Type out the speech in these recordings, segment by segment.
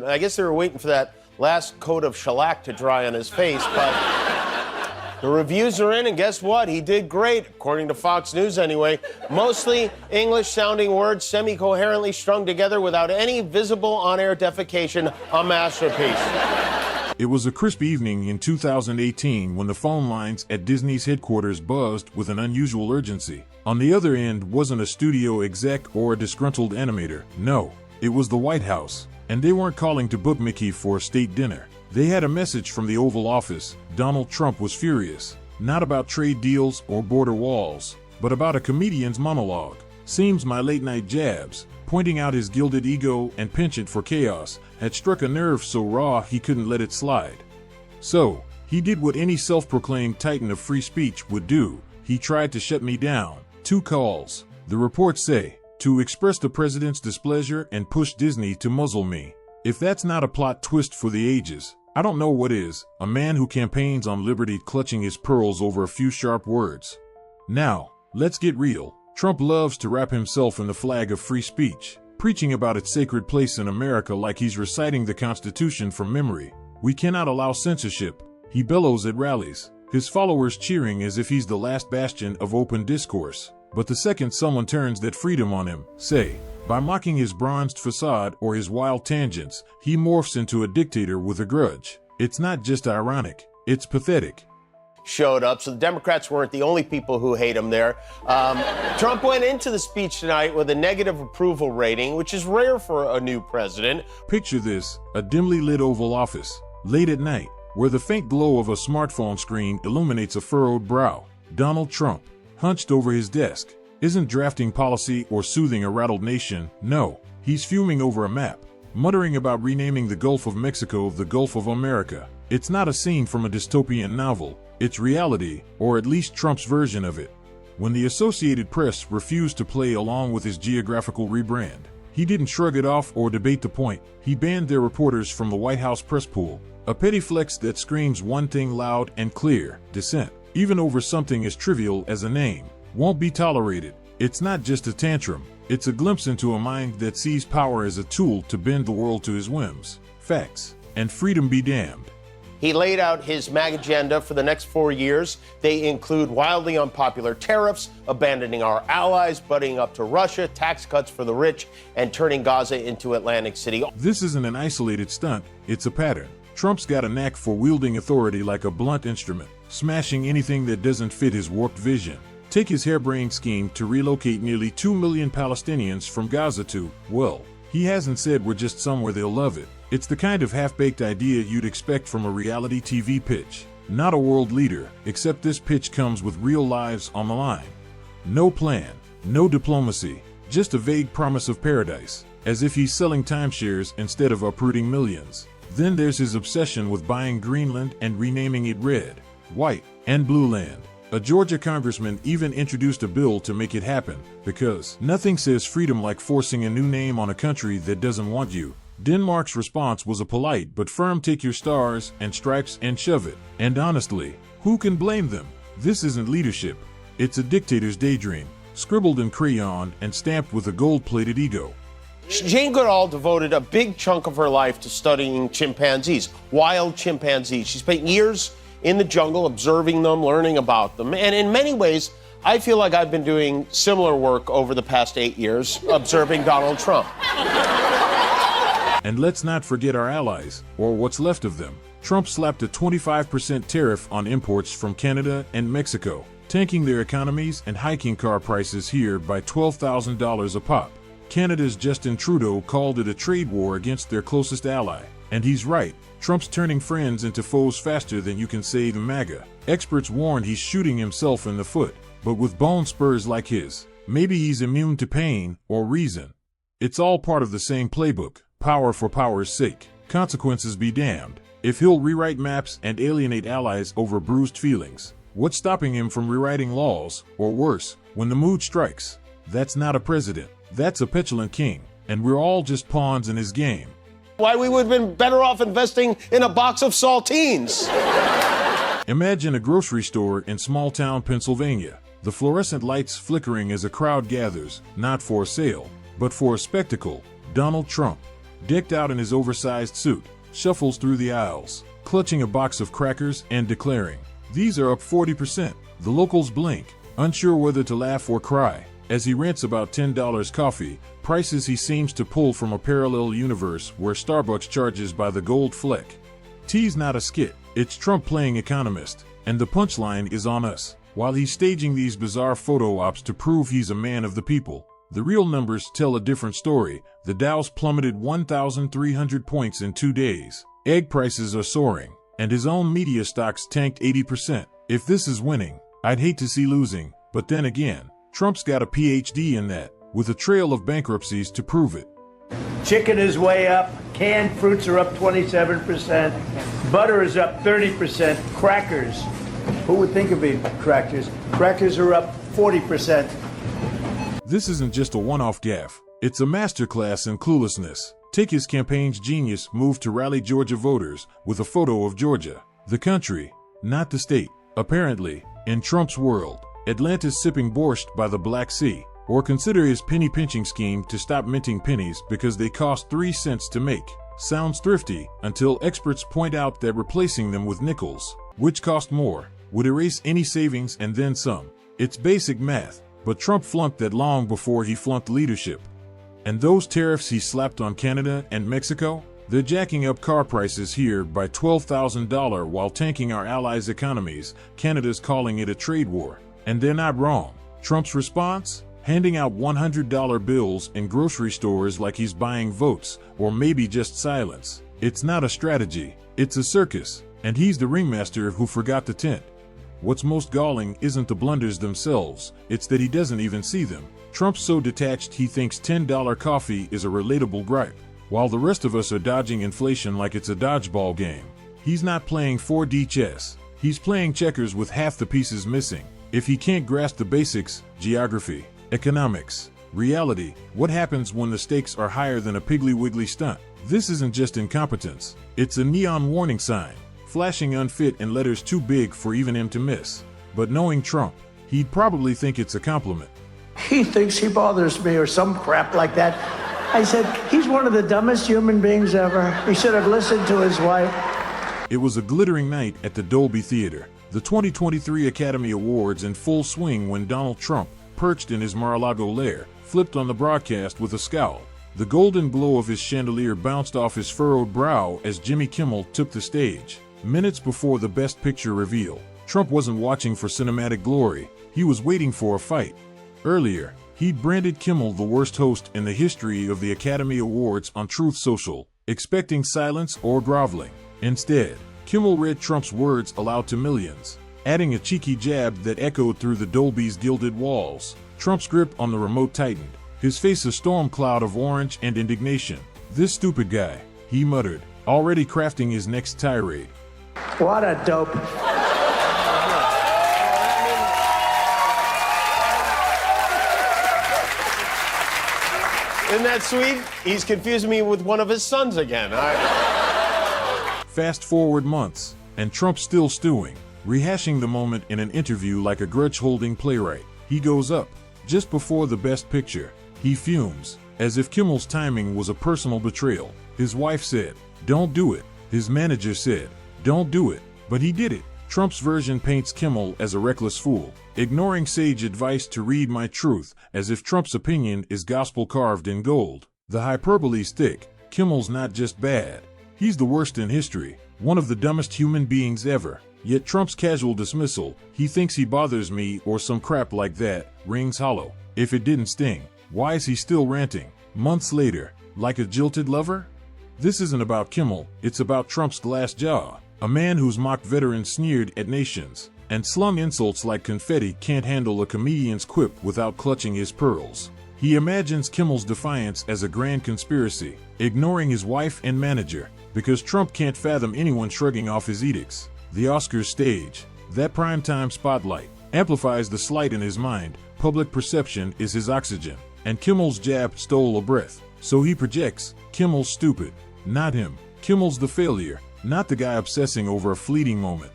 I guess they were waiting for that last coat of shellac to dry on his face, but the reviews are in, and guess what? He did great, according to Fox News anyway. Mostly English-sounding words semi-coherently strung together without any visible on-air defecation. A masterpiece. It was a crisp evening in 2018 when the phone lines at Disney's headquarters buzzed with an unusual urgency. On the other end wasn't a studio exec or a disgruntled animator. No, it was the White House. And they weren't calling to book Mickey for a state dinner. They had a message from the Oval Office. Donald Trump was furious. Not about trade deals or border walls, but about a comedian's monologue. Seems my late-night jabs, pointing out his gilded ego and penchant for chaos, had struck a nerve so raw he couldn't let it slide. So, he did what any self-proclaimed titan of free speech would do. He tried to shut me down. 2 calls, the reports say, to express the president's displeasure and push Disney to muzzle me. If that's not a plot twist for the ages, I don't know what is. A man who campaigns on liberty clutching his pearls over a few sharp words. Now, let's get real. Trump loves to wrap himself in the flag of free speech, preaching about its sacred place in America like he's reciting the Constitution from memory. We cannot allow censorship, he bellows at rallies, his followers cheering as if he's the last bastion of open discourse. But the second someone turns that freedom on him, say, by mocking his bronzed facade or his wild tangents, he morphs into a dictator with a grudge. It's not just ironic, it's pathetic. Showed up, so the Democrats weren't the only people who hate him there. Trump went into the speech tonight with a negative approval rating, which is rare for a new president. Picture this, a dimly lit Oval Office, late at night, where the faint glow of a smartphone screen illuminates a furrowed brow. Donald Trump, hunched over his desk, isn't drafting policy or soothing a rattled nation. No, he's fuming over a map, muttering about renaming the Gulf of Mexico the Gulf of America. It's not a scene from a dystopian novel, it's reality, or at least Trump's version of it. When the Associated Press refused to play along with his geographical rebrand, he didn't shrug it off or debate the point. He banned their reporters from the White House press pool, a petty flex that screams one thing loud and clear: dissent, even over something as trivial as a name, won't be tolerated. It's not just a tantrum, it's a glimpse into a mind that sees power as a tool to bend the world to his whims. Facts, and freedom be damned. He laid out his MAG agenda for the next 4 years. They include wildly unpopular tariffs, abandoning our allies, buddying up to Russia, tax cuts for the rich, and turning Gaza into Atlantic City. This isn't an isolated stunt, it's a pattern. Trump's got a knack for wielding authority like a blunt instrument, smashing anything that doesn't fit his warped vision. Take his harebrained scheme to relocate nearly 2 million Palestinians from Gaza to, well, he hasn't said we're just somewhere they'll love it. It's the kind of half-baked idea you'd expect from a reality TV pitch. Not a world leader, except this pitch comes with real lives on the line. No plan, no diplomacy, just a vague promise of paradise, as if he's selling timeshares instead of uprooting millions. Then there's his obsession with buying Greenland and renaming it red, white, and blue land. A Georgia congressman even introduced a bill to make it happen, because nothing says freedom like forcing a new name on a country that doesn't want you. Denmark's response was a polite but firm take your stars and stripes and shove it. And honestly, who can blame them? This isn't leadership. It's a dictator's daydream, scribbled in crayon and stamped with a gold-plated ego. Jane Goodall devoted a big chunk of her life to studying chimpanzees, wild chimpanzees. She spent years in the jungle observing them, learning about them. And in many ways, I feel like I've been doing similar work over the past 8 years, observing Donald Trump. And let's not forget our allies, or what's left of them. Trump slapped a 25% tariff on imports from Canada and Mexico, tanking their economies and hiking car prices here by $12,000 a pop. Canada's Justin Trudeau called it a trade war against their closest ally. And he's right. Trump's turning friends into foes faster than you can save MAGA. Experts warn he's shooting himself in the foot, but with bone spurs like his, maybe he's immune to pain or reason. It's all part of the same playbook, power for power's sake. Consequences be damned. If he'll rewrite maps and alienate allies over bruised feelings, what's stopping him from rewriting laws, or worse, when the mood strikes? That's not a president, that's a petulant king, and we're all just pawns in his game. Why we would have been better off investing in a box of saltines. Imagine a grocery store in small-town Pennsylvania. The fluorescent lights flickering as a crowd gathers, not for a sale, but for a spectacle. Donald Trump. decked out in his oversized suit, shuffles through the aisles, clutching a box of crackers and declaring, "These are up 40%. The locals blink, unsure whether to laugh or cry, as he rants about $10 coffee, prices he seems to pull from a parallel universe where Starbucks charges by the gold fleck. T's not a skit, it's Trump playing economist, and the punchline is on us. While he's staging these bizarre photo ops to prove he's a man of the people, the real numbers tell a different story. The Dow's plummeted 1,300 points in 2 days. Egg prices are soaring, and his own media stocks tanked 80%. If this is winning, I'd hate to see losing, but then again, Trump's got a PhD in that, with a trail of bankruptcies to prove it. Chicken is way up, canned fruits are up 27%, butter is up 30%, crackers, who would think of it, crackers? Crackers are up 40%. This isn't just a one-off gaffe, it's a masterclass in cluelessness. Take his campaign's genius move to rally Georgia voters with a photo of Georgia, the country, not the state. Apparently, in Trump's world, Atlanta's sipping borscht by the Black Sea, or consider his penny pinching scheme to stop minting pennies because they cost 3 cents to make. Sounds thrifty until experts point out that replacing them with nickels, which cost more, would erase any savings and then some. It's basic math, but Trump flunked that long before he flunked leadership. And those tariffs he slapped on Canada and Mexico? They're jacking up car prices here by $12,000 while tanking our allies' economies. Canada's calling it a trade war. And they're not wrong. Trump's response? Handing out $100 bills in grocery stores like he's buying votes, or maybe just silence. It's not a strategy, it's a circus, and he's the ringmaster who forgot the tent. What's most galling isn't the blunders themselves, it's that he doesn't even see them. Trump's so detached he thinks $10 coffee is a relatable gripe, while the rest of us are dodging inflation like it's a dodgeball game. He's not playing 4D chess, he's playing checkers with half the pieces missing. If he can't grasp the basics, geography, economics, reality, what happens when the stakes are higher than a Piggly Wiggly stunt? This isn't just incompetence, it's a neon warning sign, flashing unfit in letters too big for even him to miss. But knowing Trump, he'd probably think it's a compliment. He thinks he bothers me or some crap like that. I said, he's one of the dumbest human beings ever. He should have listened to his wife. It was a glittering night at the Dolby Theater. The 2023 Academy Awards in full swing when Donald Trump, perched in his Mar-a-Lago lair, flipped on the broadcast with a scowl. The golden glow of his chandelier bounced off his furrowed brow as Jimmy Kimmel took the stage. Minutes before the Best Picture reveal, Trump wasn't watching for cinematic glory, he was waiting for a fight. Earlier, he'd branded Kimmel the worst host in the history of the Academy Awards on Truth Social, expecting silence or groveling. Instead, Kimmel read Trump's words aloud to millions, adding a cheeky jab that echoed through the Dolby's gilded walls. Trump's grip on the remote tightened, his face a storm cloud of orange and indignation. "This stupid guy," he muttered, already crafting his next tirade. What a dope. Isn't that sweet? He's confusing me with one of his sons again. Fast forward months, and Trump's still stewing, rehashing the moment in an interview like a grudge-holding playwright. He goes up. Just before the Best Picture, he fumes, as if Kimmel's timing was a personal betrayal. His wife said, "Don't do it." His manager said, "Don't do it." But he did it. Trump's version paints Kimmel as a reckless fool, ignoring sage advice to read my truth, as if Trump's opinion is gospel carved in gold. The hyperbole's thick. Kimmel's not just bad. He's the worst in history, one of the dumbest human beings ever. Yet Trump's casual dismissal, "He thinks he bothers me" or some crap like that, rings hollow. If it didn't sting, why is he still ranting, months later, like a jilted lover? This isn't about Kimmel, it's about Trump's glass jaw. A man whose mock veterans sneered at nations and slung insults like confetti can't handle a comedian's quip without clutching his pearls. He imagines Kimmel's defiance as a grand conspiracy, ignoring his wife and manager, because Trump can't fathom anyone shrugging off his edicts. The Oscars stage, that primetime spotlight, amplifies the slight in his mind. Public perception is his oxygen, and Kimmel's jab stole a breath. So he projects, Kimmel's stupid, not him. Kimmel's the failure, not the guy obsessing over a fleeting moment.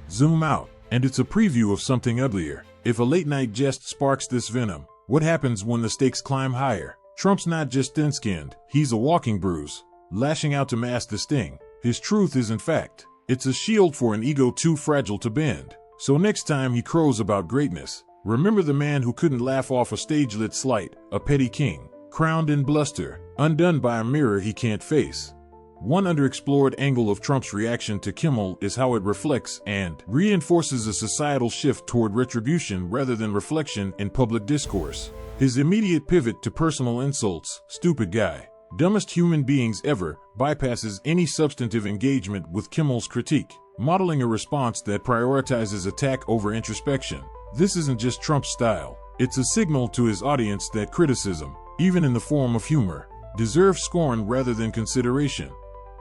Zoom out, and it's a preview of something uglier. If a late-night jest sparks this venom, what happens when the stakes climb higher? Trump's not just thin-skinned, he's a walking bruise. lashing out to mask the sting. His truth is, in fact, it's a shield for an ego too fragile to bend. So next time he crows about greatness, remember the man who couldn't laugh off a stage-lit slight, a petty king, crowned in bluster, undone by a mirror he can't face. One underexplored angle of Trump's reaction to Kimmel is how it reflects and reinforces a societal shift toward retribution rather than reflection in public discourse. His immediate pivot to personal insults, "stupid guy, dumbest human beings ever," bypasses any substantive engagement with Kimmel's critique, modeling a response that prioritizes attack over introspection. This isn't just Trump's style. It's a signal to his audience that criticism, even in the form of humor, deserves scorn rather than consideration.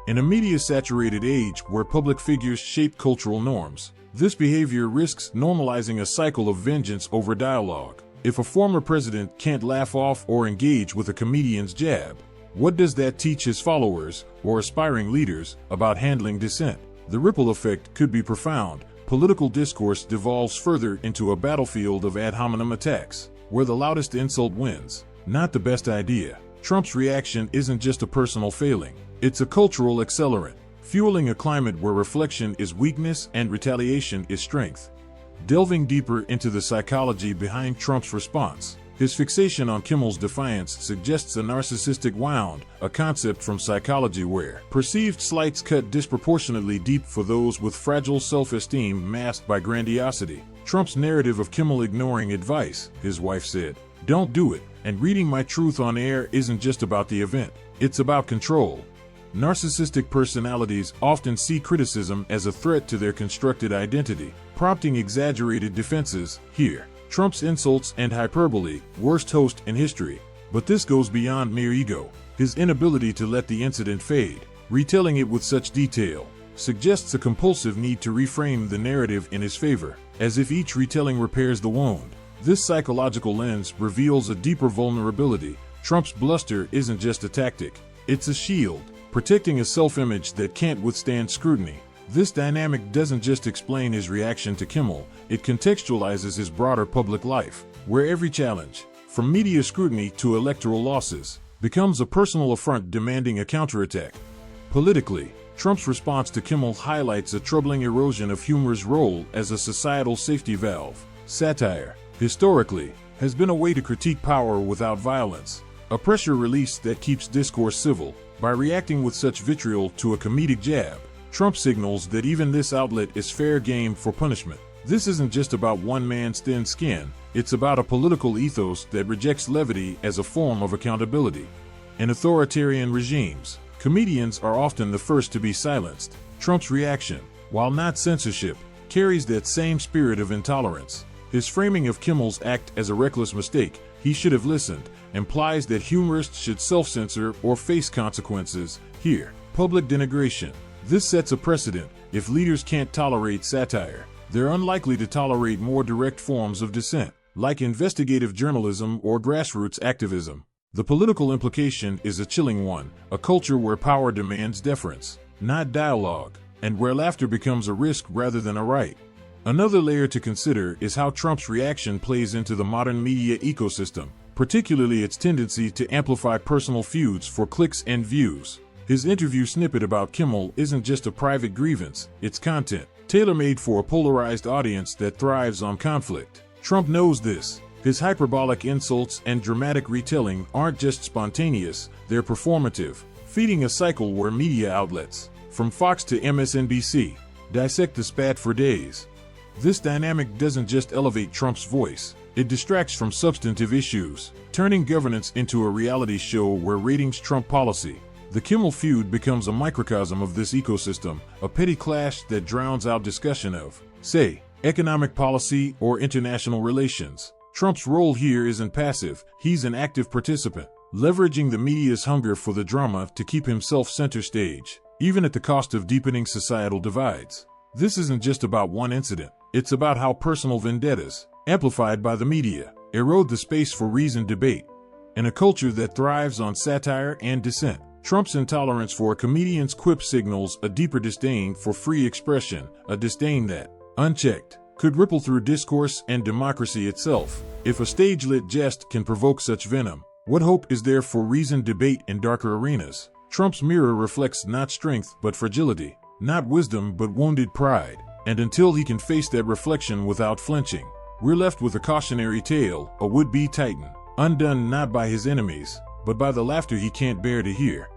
In a media-saturated age where public figures shape cultural norms, this behavior risks normalizing a cycle of vengeance over dialogue. If a former president can't laugh off or engage with a comedian's jab, what does that teach his followers or aspiring leaders about handling dissent? The ripple effect could be profound. Political discourse devolves further into a battlefield of ad hominem attacks, where the loudest insult wins. Not the best idea. Trump's reaction isn't just a personal failing. It's a cultural accelerant, fueling a climate where reflection is weakness and retaliation is strength. Delving deeper into the psychology behind Trump's response, his fixation on Kimmel's defiance suggests a narcissistic wound, a concept from psychology where perceived slights cut disproportionately deep for those with fragile self-esteem masked by grandiosity. Trump's narrative of Kimmel ignoring advice, his wife said, "Don't do it," and reading my truth on air isn't just about the event, it's about control. Narcissistic personalities often see criticism as a threat to their constructed identity, prompting exaggerated defenses. Here, Trump's insults and hyperbole, worst host in history. But this goes beyond mere ego. His inability to let the incident fade, retelling it with such detail, suggests a compulsive need to reframe the narrative in his favor, as if each retelling repairs the wound. This psychological lens reveals a deeper vulnerability. Trump's bluster isn't just a tactic, it's a shield, protecting a self-image that can't withstand scrutiny. This dynamic doesn't just explain his reaction to Kimmel, it contextualizes his broader public life, where every challenge, from media scrutiny to electoral losses, becomes a personal affront demanding a counterattack. Politically, Trump's response to Kimmel highlights a troubling erosion of humor's role as a societal safety valve. Satire, historically, has been a way to critique power without violence, a pressure release that keeps discourse civil. By reacting with such vitriol to a comedic jab, Trump signals that even this outlet is fair game for punishment. This isn't just about one man's thin skin, it's about a political ethos that rejects levity as a form of accountability. In authoritarian regimes, comedians are often the first to be silenced. Trump's reaction, while not censorship, carries that same spirit of intolerance. His framing of Kimmel's act as a reckless mistake, "he should have listened," implies that humorists should self-censor or face consequences. Here, public denigration. This sets a precedent. If leaders can't tolerate satire, they're unlikely to tolerate more direct forms of dissent, like investigative journalism or grassroots activism. The political implication is a chilling one, a culture where power demands deference, not dialogue, and where laughter becomes a risk rather than a right. Another layer to consider is how Trump's reaction plays into the modern media ecosystem, particularly its tendency to amplify personal feuds for clicks and views. His interview snippet about Kimmel isn't just a private grievance, it's content, tailor-made for a polarized audience that thrives on conflict. Trump knows this. His hyperbolic insults and dramatic retelling aren't just spontaneous, they're performative, feeding a cycle where media outlets, from Fox to MSNBC, dissect the spat for days. This dynamic doesn't just elevate Trump's voice, it distracts from substantive issues, turning governance into a reality show where ratings trump policy. The Kimmel feud becomes a microcosm of this ecosystem, a petty clash that drowns out discussion of, say, economic policy or international relations. Trump's role here isn't passive, he's an active participant, leveraging the media's hunger for the drama to keep himself center stage, even at the cost of deepening societal divides. This isn't just about one incident, it's about how personal vendettas, amplified by the media, erode the space for reasoned debate. In a culture that thrives on satire and dissent, Trump's intolerance for a comedian's quip signals a deeper disdain for free expression, a disdain that, unchecked, could ripple through discourse and democracy itself. If a stage-lit jest can provoke such venom, what hope is there for reasoned debate in darker arenas? Trump's mirror reflects not strength but fragility, not wisdom but wounded pride. And until he can face that reflection without flinching, we're left with a cautionary tale, a would-be Titan, undone not by his enemies, but by the laughter he can't bear to hear.